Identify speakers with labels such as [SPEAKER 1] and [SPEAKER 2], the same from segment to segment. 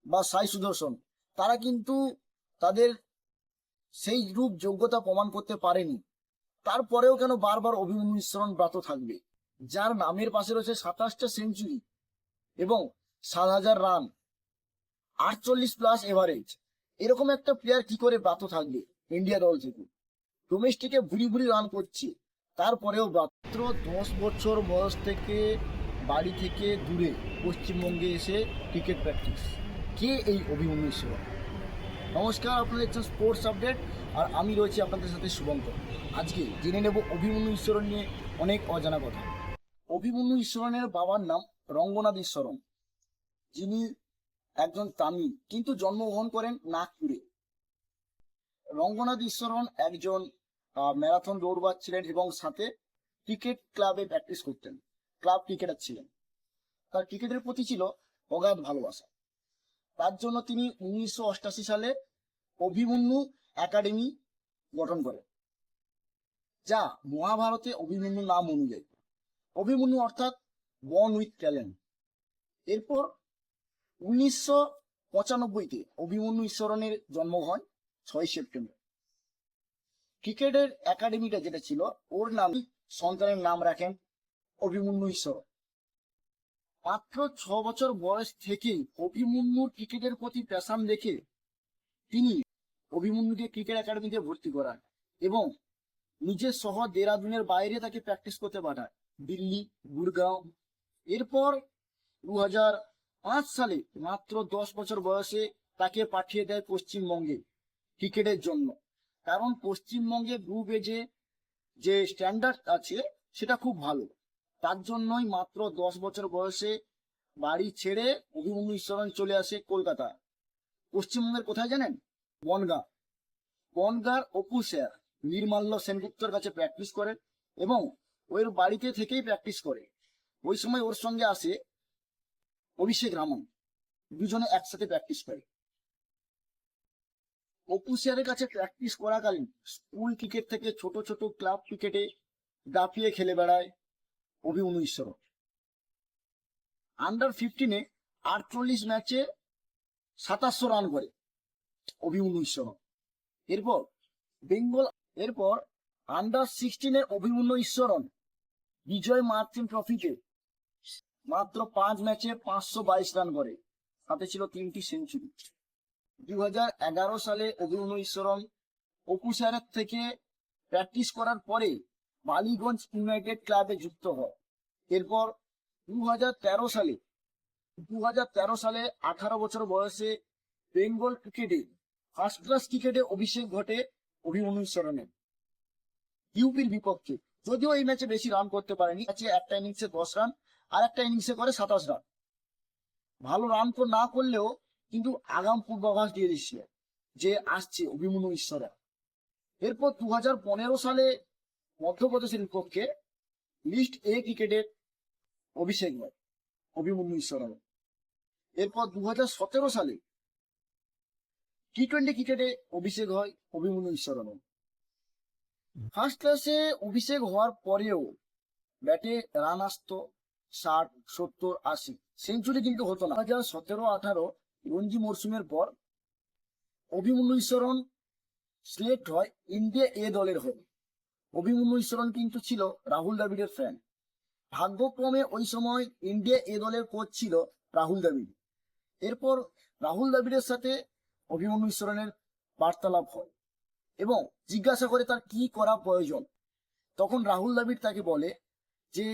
[SPEAKER 1] বা সাই সুদর্শন, তারা কিন্তু তাদের সেই রূপ যোগ্যতা প্রমাণ করতে পারেনি। তারপরেও কেন বারবার অভিমন্যু মিশ্রণ ব্রত থাকবে, যার নামের পাশে রয়েছে 27টা সেঞ্চুরি এবং 7,000 রান, 48+ এভারেজ, এরকম একটা প্লেয়ার কি করে ব্রত থাকবে ইন্ডিয়া দল থেকে? ডোমেস্টিকে ভুরি ভুরি রান করছে, তারপরেও মাত্র 10 বছর বয়স থেকে বাড়ি থেকে দূরে পশ্চিমবঙ্গে এসে ক্রিকেট প্র্যাকটিস। কে এই অভিমন্যু মিশ্র? নমস্কার, আপনারা দেখছেন স্পোর্টস আপডেট, আর আমি রয়েছি আপনাদের সাথে শুভঙ্কর। আজকে জেনে নেব অভিমন্যু ঈশ্বরন নিয়ে অনেক অজানা কথা। অভিমন্যু ঈশ্বরনের বাবার নাম রঙ্গনাথ ঈশ্বরন, যিনি একজন তামিল, কিন্তু জন্মগ্রহণ করেন নাগপুরে। রঙ্গনাথ ঈশ্বরন একজন ম্যারাথন দৌড়বাজ ছিলেন এবং সাথে ক্রিকেট ক্লাবে প্র্যাকটিস করতেন, ক্লাব ক্রিকেটার ছিলেন। তার ক্রিকেটের প্রতি ছিল অগাধ ভালোবাসা। তার জন্য তিনি 1988 সালে অভিমন্যু একাডেমি গঠন করেন, যা মহাভারতে অভিমন্যু নাম অনুযায়ী। অভিমন্যু অর্থাৎ বর্ন উইথ ট্যালেন্ট। এরপর 1995-তে অভিমন্যু ঈশ্বরনের জন্ম হয় 6 সেপ্টেম্বর। ক্রিকেটের একাডেমিটা যেটা ছিল, ওর নাম সন্তানের নাম রাখেন অভিমন্যু ঈশ্বর। মাত্র 6 বছর বয়স থেকেই অভিমন্যুর ক্রিকেটের প্রতি প্যাশন দেখে তিনি অভিমন্যুকে ক্রিকেট একাডেমিতে ভর্তি করান এবং নিজের শহর দেরাদুনের বাইরে তাকে প্র্যাকটিস করতে পাঠায়, দিল্লি, গুরগাঁও। এরপর 2005 সালে মাত্র 10 বছর বয়সে তাকে পাঠিয়ে দেয় পশ্চিমবঙ্গে ক্রিকেটের জন্য। কারণ পশ্চিমবঙ্গে গ্রুপ এজে যে স্ট্যান্ডার্ড আছে সেটা খুব ভালো। তার জন্যই মাত্র 10 বছর বয়সে বাড়ি ছেড়ে অভিমন্যু ঈশ্বরন চলে আসে কলকাতা। পশ্চিমবঙ্গের কোথায় জানেন? বনগাঁ। বনগাঁর অপু স্যার নির্মাল্য সেনগুপ্তর কাছে প্র্যাকটিস করে এবং ওর বাড়িতে থেকেই প্র্যাকটিস করে। ওই সময় ওর সঙ্গে আসে অভিষেক রামন, দুজনে একসাথে প্র্যাকটিস করে। অপু স্যারের কাছে প্র্যাকটিস করাকালীন স্কুল ক্রিকেট থেকে ছোট ছোট ক্লাব ক্রিকেটে দাপিয়ে খেলে বেড়ায় অভিমন্যু ঈশ্বরন। আন্ডার 15-এ 48 ম্যাচে 2700 রান করে অভিমন্যু ঈশ্বরন। এরপর আন্ডার 16-এ অভিমন্যু ঈশ্বরন বিজয় মার্চেন্ট ট্রফিতে মাত্র 5 ম্যাচে 522 রান করে, সাথে ছিল 3টি সেঞ্চুরি। 2011 সালে অভিমন্যু ঈশ্বরন অপু স্যারের থেকে প্র্যাকটিস করার পরে বালিগঞ্জ ইউনাইটেড ক্লাবে যুক্ত হয়। এরপর 2013 সালে 18 বছর বয়সে বেঙ্গল ক্রিকেটে ফার্স্ট ক্লাস ক্রিকেটে অভিষেক ঘটে অভিমন্যু ঈশ্বরনের ইউপির বিপক্ষে। যদিও এই ম্যাচে বেশি রান করতে পারেনি, একটা ইনিংসে 10 রান আর একটা ইনিংসে করে 27 রান। ভালো রান তো না করলেও কিন্তু আগাম পূর্বাভাস দিয়ে দিচ্ছে যে আসছে অভিমন্যু ঈশ্বরন। এরপর 2015 সালে মধ্যপ্রদেশের বিপক্ষে লিস্ট এ ক্রিকেটে অভিষেক হয় অভিমন্যু ঈশ্বরন। এরপর 2017 সালে টি-20 ক্রিকেটে অভিষেক হয় অভিমন্যু ঈশ্বরন। ফার্স্ট ক্লাসে অভিষেক হওয়ার পরেও ব্যাটে রান আসতো 60, 70, 80, সেঞ্চুরি কিন্তু হতো না। 2017-18 রঞ্জি মরশুমের পর অভিমন্যু ঈশ্বরন সিলেক্ট হয় ইন্ডিয়া এ দলের হয়ে। অভিমন্যু ঈশ্বরন কিন্তু ছিল রাহুল দ্রাবিড়ের ফ্যান। ভাগ্যক্রমে ওই সময় ইন্ডিয়া এ দলের কোচ ছিল রাহুল দ্রাবিড়। এরপর রাহুল দ্রাবিড়ের সাথে অভিমন্যু ঈশ্বরনের বার্তালাপ হয় এবং জিজ্ঞাসা করে তার কি করা প্রয়োজন। তখন রাহুল দ্রাবিড় তাকে বলে যে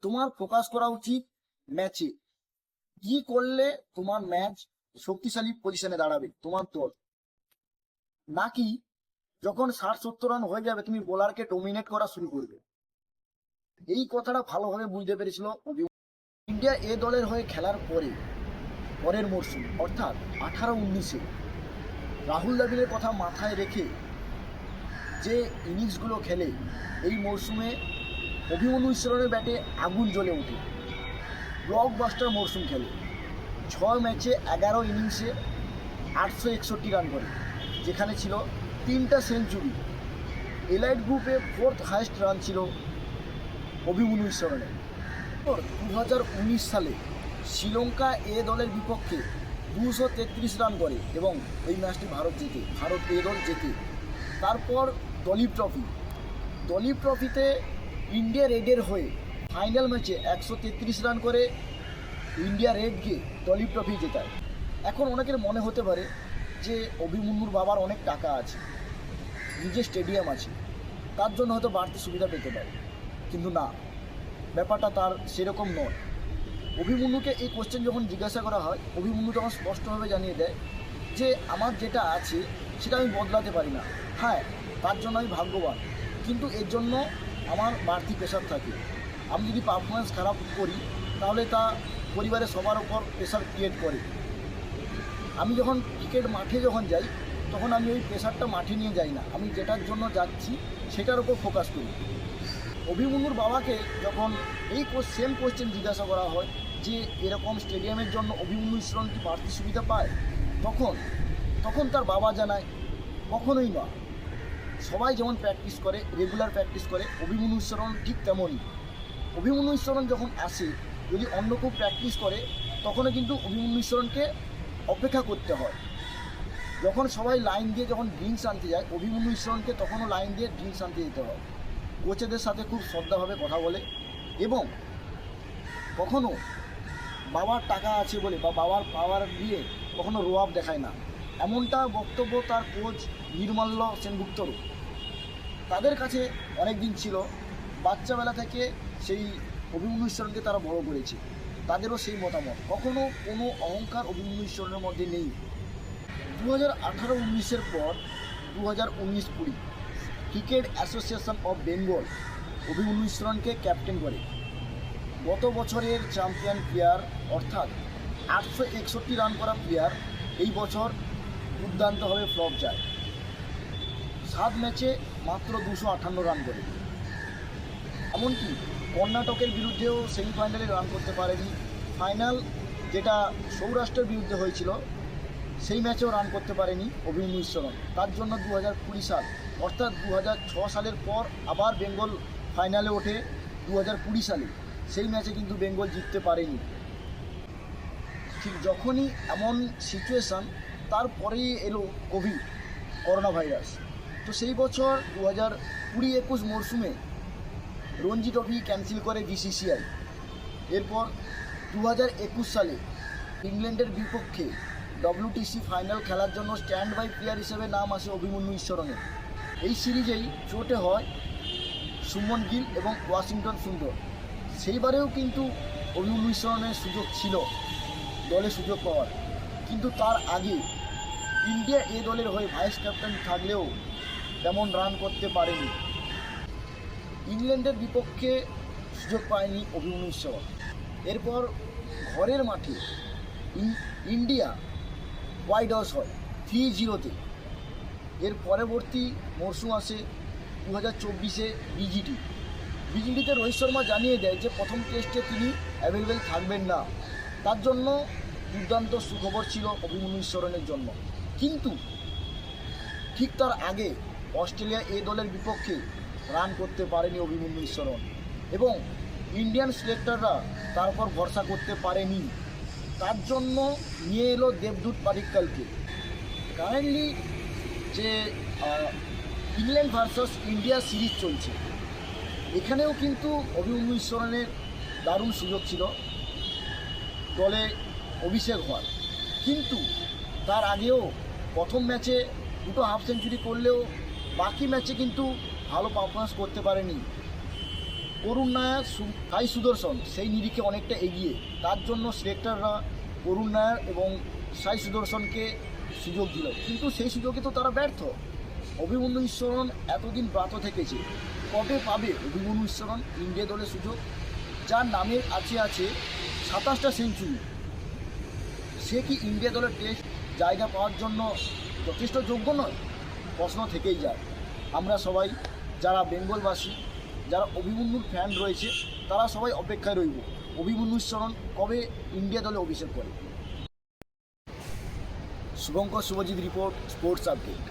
[SPEAKER 1] তোমার ফোকাস করা উচিত ম্যাচে, কি করলে তোমার ম্যাচ শক্তিশালী পজিশনে দাঁড়াবে তোমার দল, নাকি যখন 60-70 রান হয়ে যাবে তুমি বোলারকে ডোমিনেট করা শুরু করবে। এই কথাটা ভালোভাবে বুঝতে পেরেছিল ইন্ডিয়া এ দলের হয়ে খেলার পরের মরশুম অর্থাৎ 18-19-এ রাহুল দ্রাবিড়ের কথা মাথায় রেখে যে ইনিংসগুলো খেলে এই মরশুমে অভিমন্যু ঈশ্বরনের ব্যাটে আগুন জ্বলে ওঠে। ব্লকবাস্টার মরশুম খেলে 6 ম্যাচে 11 ইনিংসে 861 রান করে, যেখানে ছিল 3টা সেঞ্চুরি। এলাইট গ্রুপে 4th হাইয়েস্ট রান ছিল অভিমন্যু ঈশ্বরনের। 2019 সালে শ্রীলঙ্কা এ দলের বিপক্ষে 233 রান করে এবং এই ম্যাচটি ভারত এ দল জেতে। তারপর দলীপ ট্রফিতে ইন্ডিয়া রেডের হয়ে ফাইনাল ম্যাচে 133 রান করে ইন্ডিয়া রেডকে দলীপ ট্রফি জেতায়। এখন অনেকের মনে হতে পারে যে অভিমন্যুর বাবার অনেক টাকা আছে, নিজের স্টেডিয়াম আছে, তার জন্য হয়তো বাড়তি সুবিধা পেতে পারে, কিন্তু না, ব্যাপারটা তার সেরকম নয়। অভিমন্যুকে এই কোশ্চেন যখন জিজ্ঞাসা করা হয়, অভিমন্যু তখন স্পষ্টভাবে জানিয়ে দেয় যে আমার যেটা আছে সেটা আমি বদলাতে পারি না। হ্যাঁ, তার জন্য আমি ভাগ্যবান, কিন্তু এর জন্য আমার বাড়তি প্রেশার থাকে। আমি যদি পারফরমেন্স খারাপ করি তাহলে তা পরিবারের সবার ওপর প্রেশার ক্রিয়েট করে। আমি যখন ক্রিকেট মাঠে যাই তখন আমি ওই প্রেশারটা মাঠে নিয়ে যাই না, আমি যেটার জন্য যাচ্ছি সেটার ওপর ফোকাস করি। অভিমন্যুর বাবাকে যখন এই সেম কোশ্চেন জিজ্ঞাসা করা হয় যে এরকম স্টেডিয়ামের জন্য অভিমন্যু ঈশ্বরন কি বাড়তি সুবিধা পায়, তখন তার বাবা জানায় কখনোই না। সবাই যেমন প্র্যাকটিস করে, রেগুলার প্র্যাকটিস করে, অভিমন্যু ঈশ্বরন ঠিক তেমনই। অভিমন্যু ঈশ্বরন যখন আসে, যদি অন্য কেউ প্র্যাকটিস করে তখনও কিন্তু অভিমন্যু ঈশ্বরনকে অপেক্ষা করতে হয়। যখন সবাই লাইন দিয়ে যখন ড্রিঙ্কস আনতে যায়, অভিমন্যু ঈশ্বরনকে তখনও লাইন দিয়ে ড্রিঙ্কস আনতে যেতে হয়। কোচেদের সাথে খুব শ্রদ্ধাভাবে কথা বলে এবং কখনও বাবার টাকা আছে বলে বা বাবার পাওয়ার দিয়ে কখনো রোয়াব দেখায় না, এমনটা বক্তব্য তার কোচ নির্মল্য সেনগুপ্তরও। তাদের কাছে অনেক দিন ছিল, বাচ্চাবেলা থেকে সেই অভিমন্যু ঈশ্বরনকে তারা বড় করেছে, তাদেরও সেই মতামত, কখনো কোনো অহংকার অভিমন্যু ঈশ্বরনের মধ্যে নেই। 2018-19 পর 2019-20 cricket association of Bengal Abhimanyu ঈশ্বরনকে ক্যাপ্টেন করে। গত বছরের চ্যাম্পিয়ন প্লেয়ার অর্থাৎ 861 রান করা প্লেয়ার এই বছর দুর্দান্তভাবে ফ্লপ যায়। 7 ম্যাচে মাত্র 258 রান করে। এমনকি কর্ণাটকের বিরুদ্ধেও সেমিফাইনালে রান করতে পারেনি। ফাইনাল যেটা সৌরাষ্ট্রের বিরুদ্ধে হয়েছিল সেই ম্যাচেও রান করতে পারেনি অভিমন্যু ঈশ্বরন। তার জন্য 2020 সাল অর্থাৎ 2006 সালের পর আবার বেঙ্গল ফাইনালে ওঠে 2020 সালে। সেই ম্যাচে কিন্তু বেঙ্গল জিততে পারেনি। ঠিক যখনই এমন সিচুয়েশান, তারপরেই এলো করোনা ভাইরাস। তো সেই বছর 2020-21 মরশুমে রঞ্জি ট্রফি ক্যান্সেল করে বিসিসিআই। এরপর 2021 সালে ইংল্যান্ডের বিপক্ষে WTC ফাইনাল খেলার জন্য স্ট্যান্ড বাই প্লেয়ার হিসেবে নাম আসে অভিমন্যু ঈশ্বরনের। এই সিরিজেই চোটে হয় সুমন গিল এবং ওয়াশিংটন সুন্দর। সেইবারেও কিন্তু অভিমন্যু ঈশ্বরনের সুযোগ ছিল দলে সুযোগ পাওয়ার, কিন্তু তার আগে ইন্ডিয়া এ দলের হয়ে ভাইস ক্যাপ্টেন থাকলেও তেমন রান করতে পারেনি। ইংল্যান্ডের বিপক্ষে সুযোগ পায়নি অভিমন্যু ঈশ্বরন। এরপর ঘরের মাঠে ইন্ডিয়া হোয়াইট হাউস হয় 3-0-তে। এর পরবর্তী মরশুম আসে 2024-এ বিজিটিতে রোহিত শর্মা জানিয়ে দেয় যে প্রথম টেস্টে তিনি অ্যাভেলেবেল থাকবেন না। তার জন্য দুর্দান্ত সুখবর ছিল অভিমন্যু ঈশ্বরনের জন্য, কিন্তু ঠিক তার আগে অস্ট্রেলিয়া এ দলের বিপক্ষে রান করতে পারেনি অভিমন্যু ঈশ্বরন এবং ইন্ডিয়ান সিলেক্টররা তার উপর ভরসা করতে পারেনি। তার জন্য নিয়ে এলো দেবদূত পাডিক্কালকে। কারেন্টলি যে ইংল্যান্ড ভার্সাস ইন্ডিয়া সিরিজ চলছে, এখানেও কিন্তু অভিমন্যু ঈশ্বরনের দারুণ সুযোগ ছিল দলে অভিষেক হওয়ার, কিন্তু তার আগেও প্রথম ম্যাচে 2 হাফ সেঞ্চুরি করলেও বাকি ম্যাচে কিন্তু ভালো পারফরমেন্স করতে পারেনি। করুণ নায়ার, সাই সুদর্শন সেই নিরিখে অনেকটা এগিয়ে, তার জন্য সিলেক্টররা করুণ নায়ার এবং সাই সুদর্শনকে সুযোগ দিল, কিন্তু সেই সুযোগে তো তারা ব্যর্থ। অভিমন্যু ঈশ্বরন এতদিন ব্রত থেকেছে, কবে পাবে অভিমন্যু ঈশ্বরন ইন্ডিয়া দলে সুযোগ? যার নামে আছে 27টা সেঞ্চুরি, সে কি ইন্ডিয়া দলের টেস্ট জায়গা পাওয়ার জন্য যথেষ্ট যোগ্য নয়? প্রশ্ন থেকেই যায়। আমরা সবাই যারা বেঙ্গলবাসী, যারা অভিমন্যুর ফ্যান রয়েছে, তারা সবাই অপেক্ষায় রইব অভিমন্যু ঈশ্বরন কবে ইন্ডিয়া দলে অভিষেক করে। Subhankar Subhajit report, sports update.